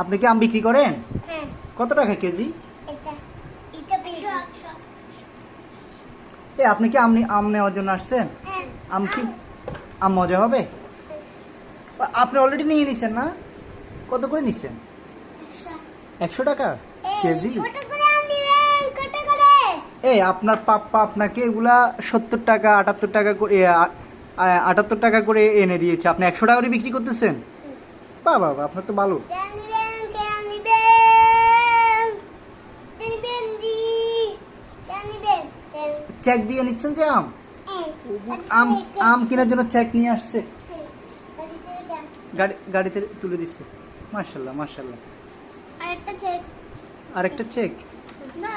আপনি কি আম বিক্রি করেন? হ্যাঁ। কত টাকা কেজি? এটা বেশি। আপনি কি আম নেওয়ার জন্য আসছেন? হ্যাঁ। আম কি আম মজা হবে? আপনি অলরেডি নিয়ে নিছেন না? কত করে নিছেন? 100 টাকা কেজি? আপনার পাপ্পা আপনাকে এগুলা 70 টাকা 78 টাকা করে 78 টাকা করে এনে দিয়েছে, আপনি 100 টাকা করে বিক্রি করতেছেন? বাবা আপনার তো ভালো। চেক দিয়ে নিচ্ছেন যে আম আম আম কেনার জন্য চেক নিয়ে আসছে, গাড়িতে তুলে দিচ্ছে। মাশাআল্লাহ মাশাআল্লাহ। আরেকটা চেক। না